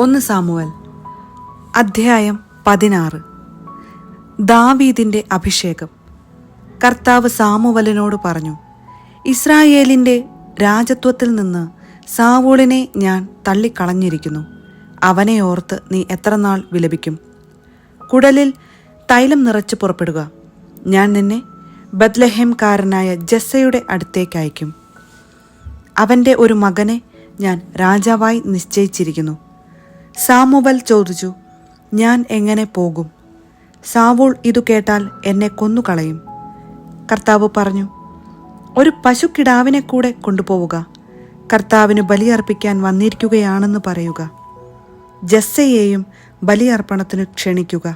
1 Samuel അധ്യായം 16. ദാവീദിന്റെ അഭിഷേകം. കർത്താവ് സാമുവലിനോട് പറഞ്ഞു, ഇസ്രായേലിന്റെ രാജത്വത്തിൽ നിന്ന് സാവൂളിനെ ഞാൻ തള്ളിക്കളഞ്ഞിരിക്കുന്നു. അവനെ ഓർത്ത് നീ എത്രനാൾ വിലപിക്കും? കുടലിൽ തൈലം നിറച്ച് പുറപ്പെടുക. ഞാൻ നിന്നെ ബത്ലഹേംകാരനായ ജസ്സയുടെ അടുത്തേക്ക് അയക്കും. അവൻ്റെ ഒരു മകനെ ഞാൻ രാജാവായി നിശ്ചയിച്ചിരിക്കുന്നു. സാമുവൽ ചോദിച്ചു, ഞാൻ എങ്ങനെ പോകും? സാവൂൾ ഇതു കേട്ടാൽ എന്നെ കൊന്നുകളയും. കർത്താവ് പറഞ്ഞു, ഒരു പശുക്കിടാവിനെ കൂടെ കൊണ്ടുപോവുക. കർത്താവിന് ബലിയർപ്പിക്കാൻ വന്നിരിക്കുകയാണെന്ന് പറയുക. ജസ്സയെയും ബലിയർപ്പണത്തിന് ക്ഷണിക്കുക.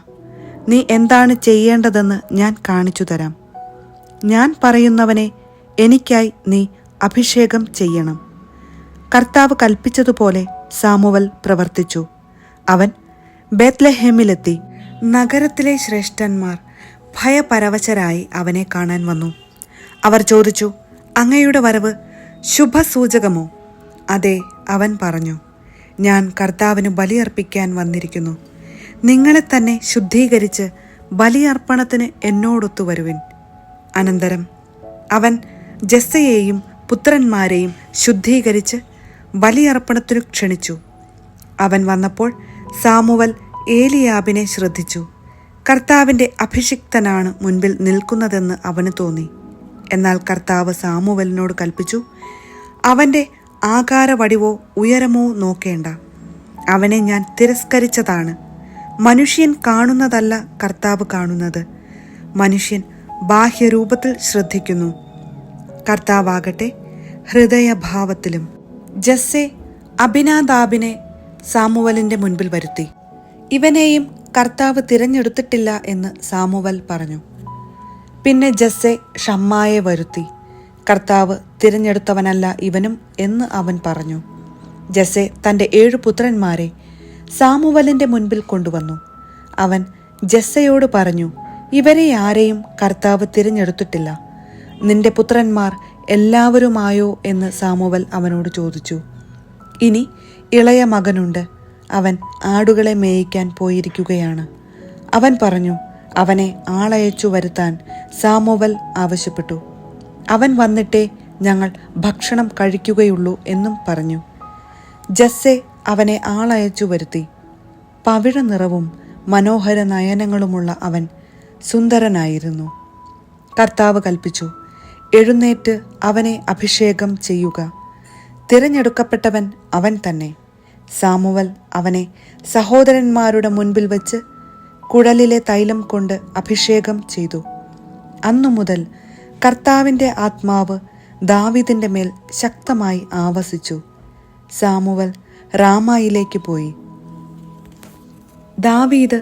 നീ എന്താണ് ചെയ്യേണ്ടതെന്ന് ഞാൻ കാണിച്ചു തരാം. ഞാൻ പറയുന്നവനെ എനിക്കായി നീ അഭിഷേകം ചെയ്യണം. കർത്താവ് കൽപ്പിച്ചതുപോലെ സാമുവൽ പ്രവർത്തിച്ചു. അവൻ ബേത്ലഹേമിലെത്തി. നഗരത്തിലെ ശ്രേഷ്ഠന്മാർ ഭയപരവശരായി അവനെ കാണാൻ വന്നു. അവർ ചോദിച്ചു, അങ്ങയുടെ വരവ് ശുഭസൂചകമോ? അതെ, അവൻ പറഞ്ഞു, ഞാൻ കർത്താവിന് ബലിയർപ്പിക്കാൻ വന്നിരിക്കുന്നു. നിങ്ങളെ തന്നെ ശുദ്ധീകരിച്ച് ബലിയർപ്പണത്തിന് എന്നോടൊത്തു വരുവിൻ. അനന്തരം അവൻ ജസ്സയെയും പുത്രന്മാരെയും ശുദ്ധീകരിച്ച് ബലിയർപ്പണത്തിനു ക്ഷണിച്ചു. അവൻ വന്നപ്പോൾ സാമുവൽ ഏലിയാബിനെ ശ്രദ്ധിച്ചു. കർത്താവിൻ്റെ അഭിഷിക്തനാണ് മുൻപിൽ നിൽക്കുന്നതെന്ന് അവന് തോന്നി. എന്നാൽ കർത്താവ് സാമുവലിനോട് കൽപ്പിച്ചു, അവൻ്റെ ആകാരവടിവോ ഉയരമോ നോക്കേണ്ട. അവനെ ഞാൻ തിരസ്കരിച്ചതാണ്. മനുഷ്യൻ കാണുന്നതല്ല കർത്താവ് കാണുന്നത്. മനുഷ്യൻ ബാഹ്യരൂപത്തിൽ ശ്രദ്ധിക്കുന്നു, കർത്താവാകട്ടെ ഹൃദയഭാവത്തിലും. ജസ്സെ അബിനാദാബിനെ സാമുവലിന്റെ മുൻപിൽ വരുത്തി. ഇവനെയും കർത്താവ് തിരഞ്ഞെടുത്തിട്ടില്ല എന്ന് സാമുവൽ പറഞ്ഞു. പിന്നെ ജസ്സെ ഷമ്മായെ വരുത്തി. കർത്താവ് തിരഞ്ഞെടുത്തവനല്ല ഇവനും എന്ന് അവൻ പറഞ്ഞു. ജസ്സെ തൻ്റെ 7 പുത്രന്മാരെ സാമുവലിന്റെ മുൻപിൽ കൊണ്ടുവന്നു. അവൻ ജസ്സയോട് പറഞ്ഞു, ഇവരെ ആരെയും കർത്താവ് തിരഞ്ഞെടുത്തിട്ടില്ല. നിന്റെ പുത്രന്മാർ എല്ലാവരുമായോ എന്ന് സാമുവൽ അവനോട് ചോദിച്ചു. ഇനി ഇളയ മകനുണ്ട്, അവൻ ആടുകളെ മേയിക്കാൻ പോയിരിക്കുകയാണ്. അവൻ പറഞ്ഞു. അവനെ ആളയച്ചു വരുത്താൻ സാമുവൽ ആവശ്യപ്പെട്ടു. അവൻ വന്നിട്ടേ ഞങ്ങൾ ഭക്ഷണം കഴിക്കുകയുള്ളൂ എന്നും പറഞ്ഞു. ജസ്സെ അവനെ ആളയച്ചു വരുത്തി. പവിഴ നിറവും മനോഹര നയനങ്ങളുമുള്ള അവൻ സുന്ദരനായിരുന്നു. കർത്താവ് കൽപ്പിച്ചു, എഴുന്നേറ്റ് അവനെ അഭിഷേകം ചെയ്യുക. തിരഞ്ഞെടുക്കപ്പെട്ടവൻ അവൻ തന്നെ. സാമുവൽ അവനെ സഹോദരന്മാരുടെ മുൻപിൽ വെച്ച് കുഴലിലെ തൈലം കൊണ്ട് അഭിഷേകം ചെയ്തു. അന്നു മുതൽ കർത്താവിൻ്റെ ആത്മാവ് ദാവീദിന്റെ മേൽ ശക്തമായി ആവസിച്ചു. സാമുവൽ റാമായിലേക്ക് പോയി. ദാവീദ്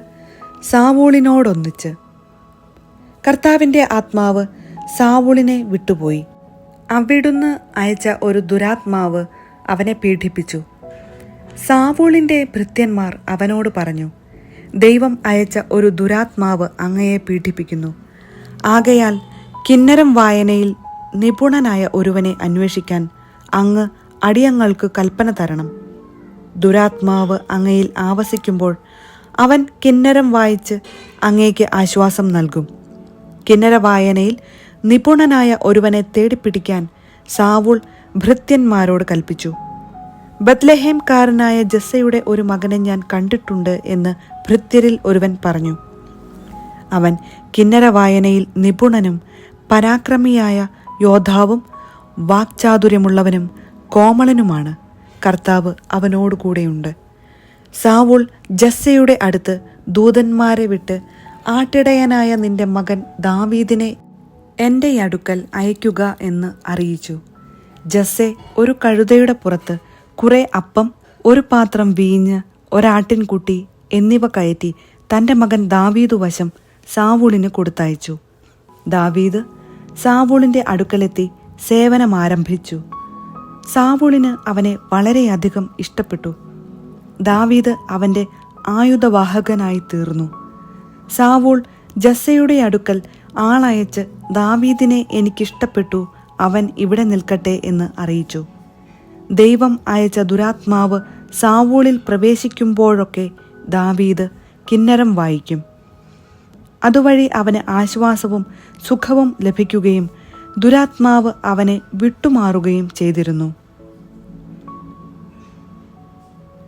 സാവൂളിനോടൊന്നിച്ച്. കർത്താവിൻ്റെ ആത്മാവ് സാവൂളിനെ വിട്ടുപോയി. അവിടുന്ന് അയച്ച ഒരു ദുരാത്മാവ് അവനെ പീഡിപ്പിച്ചു. സാവൂളിൻ്റെ ഭൃത്യന്മാർ അവനോട് പറഞ്ഞു, ദൈവം അയച്ച ഒരു ദുരാത്മാവ് അങ്ങയെ പീഡിപ്പിക്കുന്നു. ആകയാൽ കിന്നരം വായനയിൽ നിപുണനായ ഒരുവനെ അന്വേഷിക്കാൻ അങ്ങ് അടിയങ്ങൾക്ക് കൽപ്പന തരണം. ദുരാത്മാവ് അങ്ങയിൽ ആവസിക്കുമ്പോൾ അവൻ കിന്നരം വായിച്ച് അങ്ങേക്ക് ആശ്വാസം നൽകും. കിന്നര വായനയിൽ നിപുണനായ ഒരുവനെ തേടിപ്പിടിക്കാൻ സാവൂൾ ഭൃത്യന്മാരോട് കൽപ്പിച്ചു. ബത്ലഹേംകാരനായ ജസ്സയുടെ ഒരു മകനെ ഞാൻ കണ്ടിട്ടുണ്ട് എന്ന് ഭൃത്യരിൽ ഒരുവൻ പറഞ്ഞു. അവൻ കിന്നര വായനയിൽ നിപുണനും പരാക്രമിയായ യോദ്ധാവും വാക്ചാതുര്യമുള്ളവനും കോമളനുമാണ്. കർത്താവ് അവനോടുകൂടെയുണ്ട്. സാവൂൾ ജസ്സയുടെ അടുത്ത് ദൂതന്മാരെ വിട്ട്, ആട്ടിടയനായ നിന്റെ മകൻ ദാവീദിനെ എൻ്റെ അടുക്കൽ അയക്കുക എന്ന് അറിയിച്ചു. ജസ്സെ ഒരു കഴുതയുടെ പുറത്ത് കുറെ അപ്പം, ഒരു പാത്രം വീഞ്ഞ്, ഒരാട്ടിൻകുട്ടി എന്നിവ കയറ്റി തൻ്റെ മകൻ ദാവീദ് വശം സാവൂളിന് കൊടുത്തയച്ചു. ദാവീദ് സാവൂളിൻ്റെ അടുക്കലെത്തി സേവനം ആരംഭിച്ചു. സാവൂളിന് അവനെ വളരെയധികം ഇഷ്ടപ്പെട്ടു. ദാവീദ് അവൻ്റെ ആയുധവാഹകനായി തീർന്നു. സാവൂൾ ജസ്സയുടെ അടുക്കൽ ആളയച്ച് ദാവീദിനെ എനിക്കിഷ്ടപ്പെട്ടു, അവൻ ഇവിടെ നിൽക്കട്ടെ എന്ന് അറിയിച്ചു. ദൈവം അയച്ച ദുരാത്മാവ് സാവൂളിൽ പ്രവേശിക്കുമ്പോഴൊക്കെ ദാവീദ് കിന്നരം വായിക്കും. അതുവഴി അവന് ആശ്വാസവും സുഖവും ലഭിക്കുകയും ദുരാത്മാവ് അവനെ വിട്ടുമാറുകയും ചെയ്തിരുന്നു.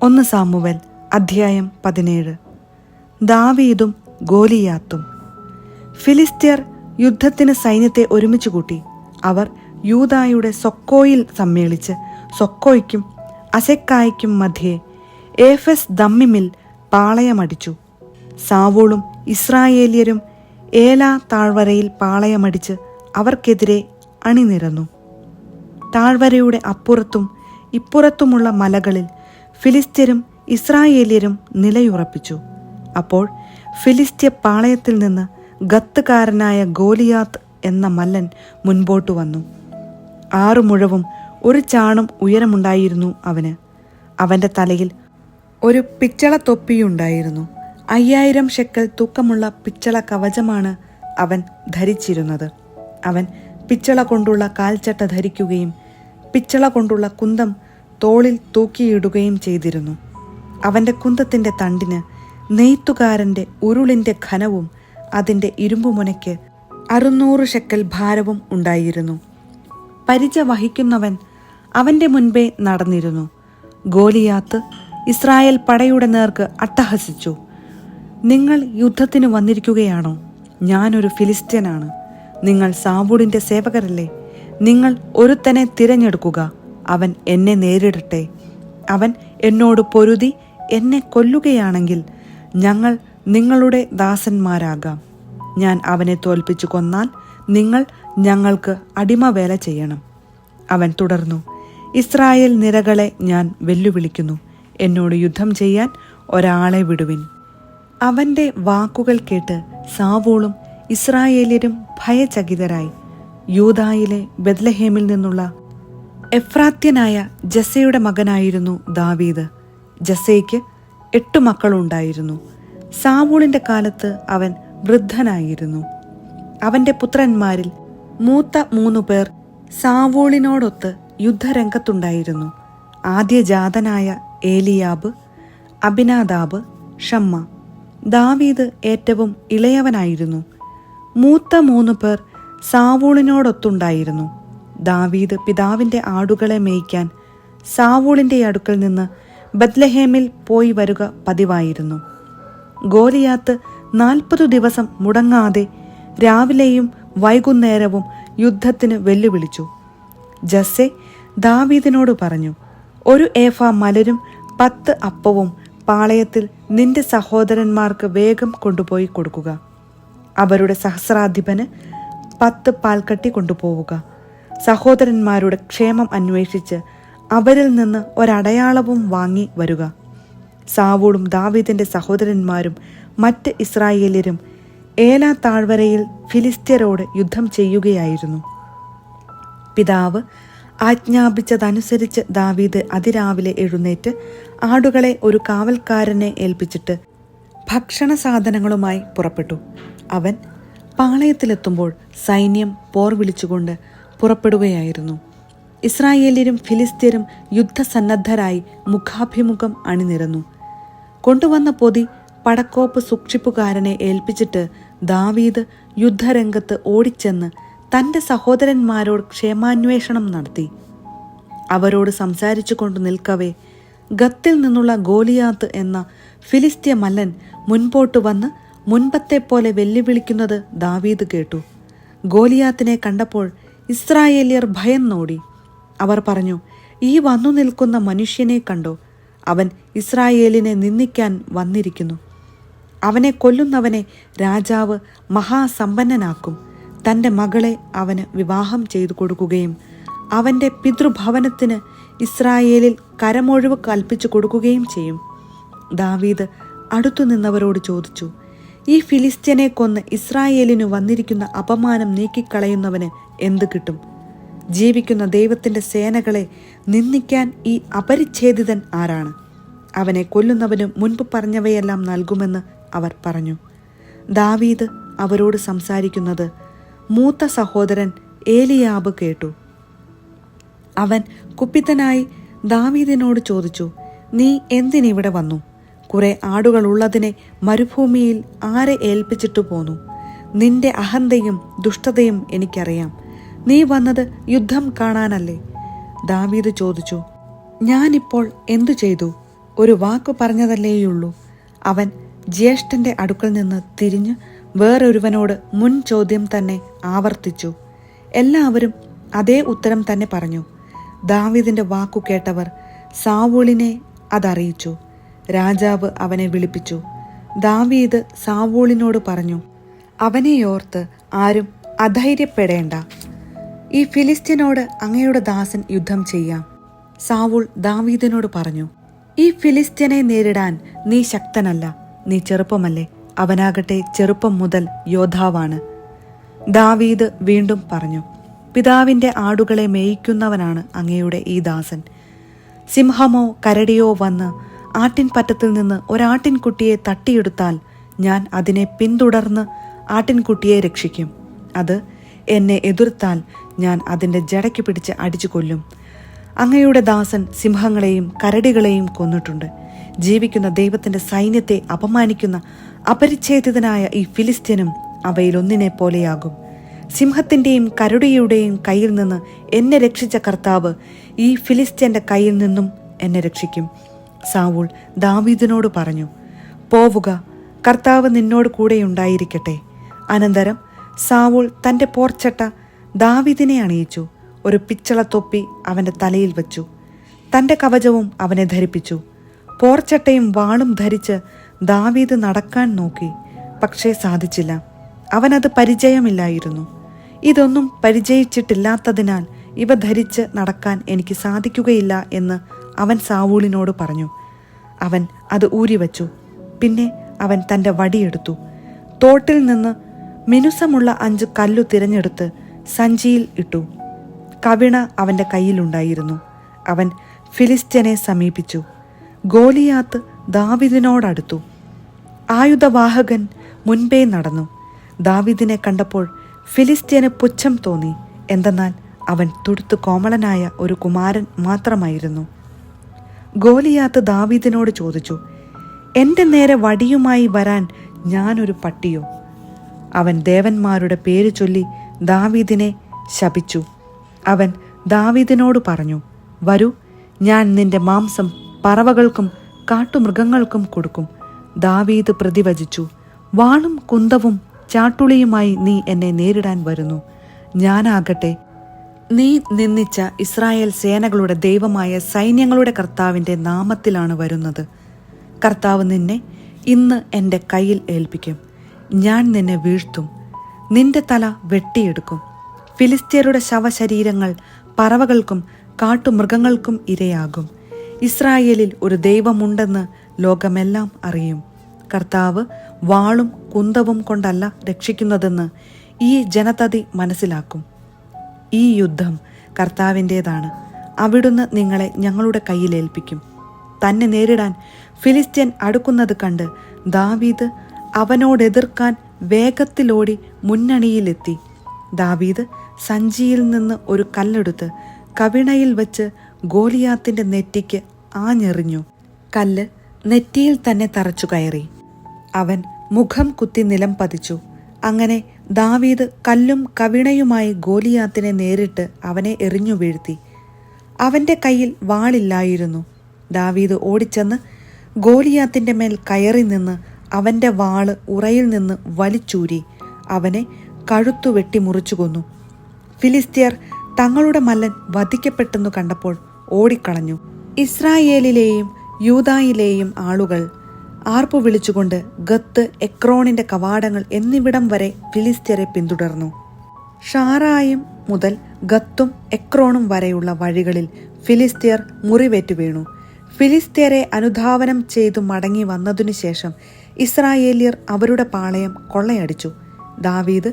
1 സാമുവേൽ അധ്യായം 17. ദാവീദും ഗോലിയാത്തും. ഫിലിസ്ത്യർ യുദ്ധത്തിന് സൈന്യത്തെ ഒരുമിച്ച് കൂട്ടി. അവർ യൂദായുടെ സൊക്കോയിൽ സമ്മേളിച്ച് സൊക്കോയ്ക്കും അസെക്കായ്ക്കും മധ്യേ ഏഫെസ് ദമ്മിമിൽ പാളയമടിച്ചു. സാവൂളും ഇസ്രായേല്യരും ഏലാ താഴ്വരയിൽ പാളയമടിച്ച് അവർക്കെതിരെ അണിനിരന്നു. താഴ്വരയുടെ അപ്പുറത്തും ഇപ്പുറത്തുമുള്ള മലകളിൽ ഫിലിസ്ത്യരും ഇസ്രായേല്യരും നിലയുറപ്പിച്ചു. അപ്പോൾ ഫിലിസ്ത്യ പാളയത്തിൽ നിന്ന് ഗത്തുകാരനായ ഗോലിയാത്ത് എന്ന മല്ലൻ മുൻപോട്ട് വന്നു. 6 മുഴവും 1 ചാണും ഉയരമുണ്ടായിരുന്നു അവന്. അവൻ്റെ തലയിൽ ഒരു പിച്ചള തൊപ്പിയുണ്ടായിരുന്നു. 5000 ഷെക്കൽ തൂക്കമുള്ള പിച്ചള കവചമാണ് അവൻ ധരിച്ചിരുന്നത്. അവൻ പിച്ചള കൊണ്ടുള്ള കാൽച്ചട്ട ധരിക്കുകയും പിച്ചള കൊണ്ടുള്ള കുന്തം തോളിൽ തൂക്കിയിടുകയും ചെയ്തിരുന്നു. അവൻ്റെ കുന്തത്തിൻ്റെ തണ്ടിന് നെയ്ത്തുകാരൻ്റെ ഉരുളിൻ്റെ ഘനവും അതിൻ്റെ ഇരുമ്പുമുനയ്ക്ക് 600 ഷെക്കൽ ഭാരവും ഉണ്ടായിരുന്നു. പരിച വഹിക്കുന്നവൻ അവൻ്റെ മുൻപേ നടന്നിരുന്നു. ഗോലിയാത്ത് ഇസ്രായേൽ പടയുടെ നേർക്ക് അട്ടഹസിച്ചു. നിങ്ങൾ യുദ്ധത്തിന് വന്നിരിക്കുകയാണോ? ഞാനൊരു ഫിലിസ്ത്യനാണ്. നിങ്ങൾ സാവൂളിൻ്റെ സേവകരല്ലേ? നിങ്ങൾ ഒരുത്തനെ തിരഞ്ഞെടുക്കുക, അവൻ എന്നെ നേരിടട്ടെ. അവൻ എന്നോട് പൊരുതി എന്നെ കൊല്ലുകയാണെങ്കിൽ ഞങ്ങൾ നിങ്ങളുടെ ദാസന്മാരാകാം. ഞാൻ അവനെ തോൽപ്പിച്ചു കൊന്നാൽ നിങ്ങൾ ഞങ്ങൾക്ക് അടിമവേല ചെയ്യണം. അവൻ തുടർന്നു, ഇസ്രായേൽ നിരകളെ ഞാൻ വെല്ലുവിളിക്കുന്നു. എന്നോട് യുദ്ധം ചെയ്യാൻ ഒരാളെ വിടുവിൻ. അവൻ്റെ വാക്കുകൾ കേട്ട് സാവൂളും ഇസ്രായേല്യരും ഭയചകിതരായി. യൂദായിലെ ബെത്ലഹേമിൽ നിന്നുള്ള എഫ്രാത്യനായ ജസ്സയുടെ മകനായിരുന്നു ദാവീദ്. ജസ്സയ്ക്ക് 8 മക്കളുണ്ടായിരുന്നു. സാവൂളിൻ്റെ കാലത്ത് അവൻ വൃദ്ധനായിരുന്നു. അവൻ്റെ പുത്രന്മാരിൽ മൂത്ത 3 പേർ സാവൂളിനോടൊത്ത് യുദ്ധരംഗത്തുണ്ടായിരുന്നു. ആദ്യജാതനായ ഏലിയാബ്, അബിനാദാബ്, ഷമ്മ. ദാവീദ് ഏറ്റവും ഇളയവനായിരുന്നു. മൂത്ത 3 പേർ സാവൂളിനോടൊത്തുണ്ടായിരുന്നു. ദാവീദ് പിതാവിൻ്റെ ആടുകളെ മേയ്ക്കാൻ സാവൂളിൻ്റെ അടുക്കൽ നിന്ന് ബത്ലഹേമിൽ പോയി വരിക പതിവായിരുന്നു. ഗോലിയാത്ത് 40 ദിവസം മുടങ്ങാതെ രാവിലെയും വൈകുന്നേരവും യുദ്ധത്തിന് വെല്ലുവിളിച്ചു. ജസ്സെ ദാവീദിനോട് പറഞ്ഞു, 1 ഏഫ മലരും 10 അപ്പവും പാളയത്തിൽ നിന്റെ സഹോദരന്മാർക്ക് വേഗം കൊണ്ടുപോയി കൊടുക്കുക. അവരുടെ സഹസ്രാധിപന് 10 പാൽക്കട്ടി കൊണ്ടുപോവുക. സഹോദരന്മാരുടെ ക്ഷേമം അന്വേഷിച്ച് അവരിൽ നിന്ന് ഒരടയാളവും വാങ്ങി വരുക. സാവൂളും ദാവീദിന്റെ സഹോദരന്മാരും മറ്റ് ഇസ്രായേല്യരും ഏലാ താഴ്വരയിൽ ഫിലിസ്ത്യരോട് യുദ്ധം ചെയ്യുകയായിരുന്നു. പിതാവ് ആജ്ഞാപിച്ചതനുസരിച്ച് ദാവീദ് അതിരാവിലെ എഴുന്നേറ്റ് ആടുകളെ ഒരു കാവൽക്കാരനെ ഏൽപ്പിച്ചിട്ട് ഭക്ഷണ സാധനങ്ങളുമായി പുറപ്പെട്ടു. അവൻ പാളയത്തിലെത്തുമ്പോൾ സൈന്യം പോർ വിളിച്ചുകൊണ്ട് പുറപ്പെടുകയായിരുന്നു. ഇസ്രായേല്യരും ഫിലിസ്ത്യരും യുദ്ധസന്നദ്ധരായി മുഖാഭിമുഖം അണിനിരന്നു. കൊണ്ടുവന്ന പൊതി പടക്കോപ്പ് സൂക്ഷിപ്പുകാരനെ ഏൽപ്പിച്ചിട്ട് ദാവീദ് യുദ്ധരംഗത്ത് ഓടിച്ചെന്ന് തൻ്റെ സഹോദരന്മാരോട് ക്ഷേമാന്വേഷണം നടത്തി. അവരോട് സംസാരിച്ചു കൊണ്ട് നിൽക്കവേ ഗത്തിൽ നിന്നുള്ള ഗോലിയാത്ത് എന്ന ഫിലിസ്ത്യ മല്ലൻ മുൻപോട്ട് വന്ന് മുൻപത്തെ പോലെ വെല്ലുവിളിക്കുന്നത് ദാവീദ് കേട്ടു. ഗോലിയാത്തിനെ കണ്ടപ്പോൾ ഇസ്രായേല്യർ ഭയന്നോടി. അവർ പറഞ്ഞു, ഈ വന്നു നിൽക്കുന്ന മനുഷ്യനെ കണ്ടോ? അവൻ ഇസ്രായേലിനെ നിന്ദിക്കാൻ വന്നിരിക്കുന്നു. അവനെ കൊല്ലുന്നവനെ രാജാവ് മഹാസമ്പന്നനാക്കും. തൻ്റെ മകളെ അവന് വിവാഹം ചെയ്തു കൊടുക്കുകയും അവൻ്റെ പിതൃഭവനത്തിന് ഇസ്രായേലിൽ കരമൊഴിവ് കൽപ്പിച്ചു കൊടുക്കുകയും ചെയ്യും. ദാവീദ് അടുത്തു നിന്നവരോട് ചോദിച്ചു, ഈ ഫിലിസ്ത്യനെ കൊന്ന് ഇസ്രായേലിനു വന്നിരിക്കുന്ന അപമാനം നീക്കിക്കളയുന്നവന് എന്ത് കിട്ടും? ജീവിക്കുന്ന ദൈവത്തിൻ്റെ സേനകളെ നിന്ദിക്കാൻ ഈ അപരിച്ഛേദിതൻ ആരാണ്? അവനെ കൊല്ലുന്നവന് മുൻപ് പറഞ്ഞവയെല്ലാം നൽകുമെന്ന് അവർ പറഞ്ഞു. ദാവീദ് അവരോട് സംസാരിക്കുന്നത് മൂത്ത സഹോദരൻ ഏലിയാബ് കേട്ടു. അവൻ കുപിതനായി ദാവീദിനോട് ചോദിച്ചു, നീ എന്തിനിവിടെ വന്നു? കുറെ ആടുകളുള്ളതിനെ മരുഭൂമിയിൽ ആരെ ഏൽപ്പിച്ചിട്ടു പോന്നു? നിന്റെ അഹന്തയും ദുഷ്ടതയും എനിക്കറിയാം. നീ വന്നത് യുദ്ധം കാണാനല്ലേ? ദാവീദ് ചോദിച്ചു, ഞാനിപ്പോൾ എന്തു ചെയ്തു? ഒരു വാക്കു പറഞ്ഞതല്ലേയുള്ളൂ. അവൻ ജ്യേഷ്ഠന്റെ അടുക്കൽ നിന്ന് തിരിഞ്ഞ് വേറൊരുവനോട് മുൻ ചോദ്യം തന്നെ ആവർത്തിച്ചു. എല്ലാവരും അതേ ഉത്തരം തന്നെ പറഞ്ഞു. ദാവീദിന്റെ വാക്കു കേട്ടവർ സാവൂളിനെ അതറിയിച്ചു. രാജാവ് അവനെ വിളിപ്പിച്ചു. ദാവീദ് സാവൂളിനോട് പറഞ്ഞു, അവനെയോർത്ത് ആരും അധൈര്യപ്പെടേണ്ട. ഈ ഫിലിസ്ത്യനോട് അങ്ങയുടെ ദാസൻ യുദ്ധം ചെയ്യാം. സാവൂൾ ദാവീദിനോട് പറഞ്ഞു, ഈ ഫിലിസ്ത്യനെ നേരിടാൻ നീ ശക്തനല്ല, നീ ചെറുപ്പമല്ലേ. അവനാകട്ടെ ചെറുപ്പം മുതൽ യോദ്ധാവാണ്. ദാവീദ് വീണ്ടും പറഞ്ഞു, പിതാവിന്റെ ആടുകളെ മേയിക്കുന്നവനാണ് അങ്ങയുടെ ഈ ദാസൻ. സിംഹമോ കരടിയോ വന്ന് ആട്ടിൻപറ്റത്തിൽ നിന്ന് ഒരാട്ടിൻകുട്ടിയെ തട്ടിയെടുത്താൽ ഞാൻ അതിനെ പിന്തുടർന്ന് ആട്ടിൻകുട്ടിയെ രക്ഷിക്കും. അത് എന്നെ എതിർത്താൽ ഞാൻ അതിൻ്റെ ജടയ്ക്ക് പിടിച്ച് അടിച്ചു കൊല്ലും. അങ്ങയുടെ ദാസൻ സിംഹങ്ങളെയും കരടികളെയും കൊന്നിട്ടുണ്ട്. ജീവിക്കുന്ന ദൈവത്തിന്റെ സൈന്യത്തെ അപമാനിക്കുന്ന അപരിച്ഛേദിതനായ ഈ ഫിലിസ്ത്യനും അവയിലൊന്നിനെ പോലെയാകും. സിംഹത്തിന്റെയും കരടിയുടെയും കയ്യിൽ നിന്ന് എന്നെ രക്ഷിച്ച കർത്താവ് ഈ ഫിലിസ്ത്യന്റെ കയ്യിൽ നിന്നും എന്നെ രക്ഷിക്കും. സാവൂൾ ദാവീദിനോട് പറഞ്ഞു, പോവുക, കർത്താവ് നിന്നോട് കൂടെയുണ്ടായിരിക്കട്ടെ. അനന്തരം സാവൂൾ തന്റെ പോർച്ചട്ട ദാവീദിനെ അണിയിച്ചു. ഒരു പിച്ചളത്തൊപ്പി അവന്റെ തലയിൽ വച്ചു. തന്റെ കവചവും അവനെ ധരിപ്പിച്ചു. പോർച്ചട്ടയും വാളും ധരിച്ച് ദാവീദ് നടക്കാൻ നോക്കി, പക്ഷേ സാധിച്ചില്ല. അവനത് പരിചയമില്ലായിരുന്നു. ഇതൊന്നും പരിചയിച്ചിട്ടില്ലാത്തതിനാൽ ഇവ ധരിച്ച് നടക്കാൻ എനിക്ക് സാധിക്കുകയില്ല എന്ന് അവൻ സാവൂളിനോട് പറഞ്ഞു. അവൻ അത് ഊരിവച്ചു. പിന്നെ അവൻ തൻ്റെ വടിയെടുത്തു. തോട്ടിൽ നിന്ന് മിനുസമുള്ള 5 കല്ലു തിരഞ്ഞെടുത്ത് സഞ്ചിയിൽ ഇട്ടു. കവിണ അവൻ്റെ കയ്യിലുണ്ടായിരുന്നു. അവൻ ഫിലിസ്ത്യനെ സമീപിച്ചു. ഗോലിയാത്ത് ദാവീദിനോടടുത്തു. ആയുധവാഹകൻ മുൻപേ നടന്നു. ദാവീദിനെ കണ്ടപ്പോൾ ഫിലിസ്ത്യന് പുച്ഛം തോന്നി. എന്തെന്നാൽ അവൻ തുടുത്തു കോമളനായ ഒരു കുമാരൻ മാത്രമായിരുന്നു. ഗോലിയാത്ത് ദാവീദിനോട് ചോദിച്ചു, എൻ്റെ നേരെ വടിയുമായി വരാൻ ഞാനൊരു പട്ടിയോ? അവൻ ദേവന്മാരുടെ പേര് ചൊല്ലി ദാവീദിനെ ശപിച്ചു. അവൻ ദാവീദിനോട് പറഞ്ഞു, വരൂ, ഞാൻ നിന്റെ മാംസം പറവകൾക്കും കാട്ടുമൃഗങ്ങൾക്കും കൊടുക്കും. ദാവീദ് പ്രതിവചിച്ചു, വാളും കുന്തവും ചാട്ടുളിയുമായി നീ എന്നെ നേരിടാൻ വരുന്നു. ഞാനാകട്ടെ നീ നിന്ദിച്ച ഇസ്രായേൽ സേനകളുടെ ദൈവമായ സൈന്യങ്ങളുടെ കർത്താവിൻ്റെ നാമത്തിലാണ് വരുന്നത്. കർത്താവ് നിന്നെ ഇന്ന് എൻ്റെ കയ്യിൽ ഏൽപ്പിക്കും. ഞാൻ നിന്നെ വീഴ്ത്തും. നിന്റെ തല വെട്ടിയെടുക്കും. ഫിലിസ്ത്യരുടെ ശവശരീരങ്ങൾ പറവകൾക്കും കാട്ടുമൃഗങ്ങൾക്കും ഇരയാകും. ഇസ്രായേലിൽ ഒരു ദൈവമുണ്ടെന്ന് ലോകമെല്ലാം അറിയും. കർത്താവ് വാളും കുന്തവും കൊണ്ടല്ല രക്ഷിക്കുന്നതെന്ന് ഈ ജനതതി മനസ്സിലാക്കും. ഈ യുദ്ധം കർത്താവിൻ്റേതാണ്. അവിടുന്ന് നിങ്ങളെ ഞങ്ങളുടെ കയ്യിലേൽപ്പിക്കും. തന്നെ നേരിടാൻ ഫിലിസ്ത്യൻ അടുക്കുന്നത് കണ്ട് ദാവീദ് അവനോടെതിർക്കാൻ വേഗത്തിലോടി മുന്നണിയിലെത്തി. ദാവീദ് സഞ്ചിയിൽ നിന്ന് ഒരു കല്ലെടുത്ത് കവിണയിൽ വെച്ച് ഗോലിയാത്തിന്റെ നെറ്റിക്ക് ആഞ്ഞെറിഞ്ഞു. കല്ല് നെറ്റിയിൽ തന്നെ തറച്ചു കയറി. അവൻ മുഖം കുത്തി നിലം പതിച്ചു. അങ്ങനെ ദാവീദ് കല്ലും കവിണയുമായി ഗോലിയാത്തിനെ നേരിട്ട് അവനെ എറിഞ്ഞു വീഴ്ത്തി. അവന്റെ കയ്യിൽ വാളില്ലായിരുന്നു. ദാവീദ് ഓടിച്ചെന്ന് ഗോലിയാത്തിന്റെ മേൽ കയറി നിന്ന് അവന്റെ വാള് ഉറയിൽ നിന്ന് വലിച്ചൂരി അവനെ കഴുത്തു വെട്ടി മുറിച്ചു കൊന്നു. ഫിലിസ്ത്യർ തങ്ങളുടെ മല്ലൻ വധിക്കപ്പെട്ടെന്നു കണ്ടപ്പോൾ ഓടിക്കളഞ്ഞു. ഇസ്രായേലിലെയും യൂദായിലെയും ആളുകൾ ആർപ്പു വിളിച്ചുകൊണ്ട് ഗത്ത്, എക്രോണിന്റെ കവാടങ്ങൾ എന്നിവിടം വരെ ഫിലിസ്ത്യരെ പിന്തുടർന്നു. ഷാറായും മുതൽ ഗത്തും എക്രോണും വരെയുള്ള വഴികളിൽ ഫിലിസ്ത്യർ മുറിവേറ്റു വീണു. ഫിലിസ്ത്യരെ അനുധാവനം ചെയ്തു മടങ്ങി വന്നതിനു ശേഷം ഇസ്രായേല്യർ അവരുടെ പാളയം കൊള്ളയടിച്ചു. ദാവീദ്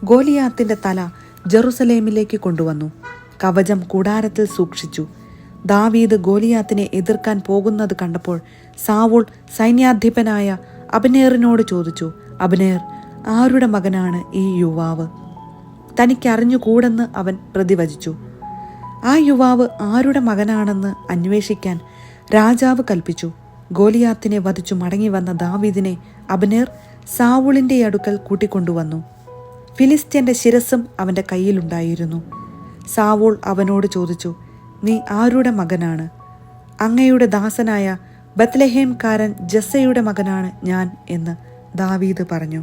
ഗോലിയാത്തിന്റെ തല ജെറുസലേമിലേക്ക് കൊണ്ടുവന്നു. കവചം കൂടാരത്തിൽ സൂക്ഷിച്ചു. ദാവീദ് ഗോലിയാത്തിനെ എതിർക്കാൻ പോകുന്നത് കണ്ടപ്പോൾ സാവൂൾ സൈന്യാധിപനായ അബ്നേറിനോട് ചോദിച്ചു, അബ്നേർ, ആരുടെ മകനാണ് ഈ യുവാവ്? തനിക്കറിഞ്ഞുകൂടെന്ന് അവൻ പ്രതിവചിച്ചു. ആ യുവാവ് ആരുടെ മകനാണെന്ന് അന്വേഷിക്കാൻ രാജാവ് കൽപ്പിച്ചു. ഗോലിയാത്തിനെ വധിച്ചു മടങ്ങി വന്ന ദാവീദിനെ അബ്നേർ സാവൂളിന്റെ അടുക്കൽ കൂട്ടിക്കൊണ്ടുവന്നു. ഫിലിസ്ത്യന്റെ ശിരസ്സും അവന്റെ കയ്യിലുണ്ടായിരുന്നു. സാവൂൾ അവനോട് ചോദിച്ചു, നീ ആരുടെ മകനാണ്? അങ്ങയുടെ ദാസനായ ബത്ലഹേംകാരൻ ജസ്സയുടെ മകനാണ് ഞാൻ എന്ന് ദാവീദ് പറഞ്ഞു.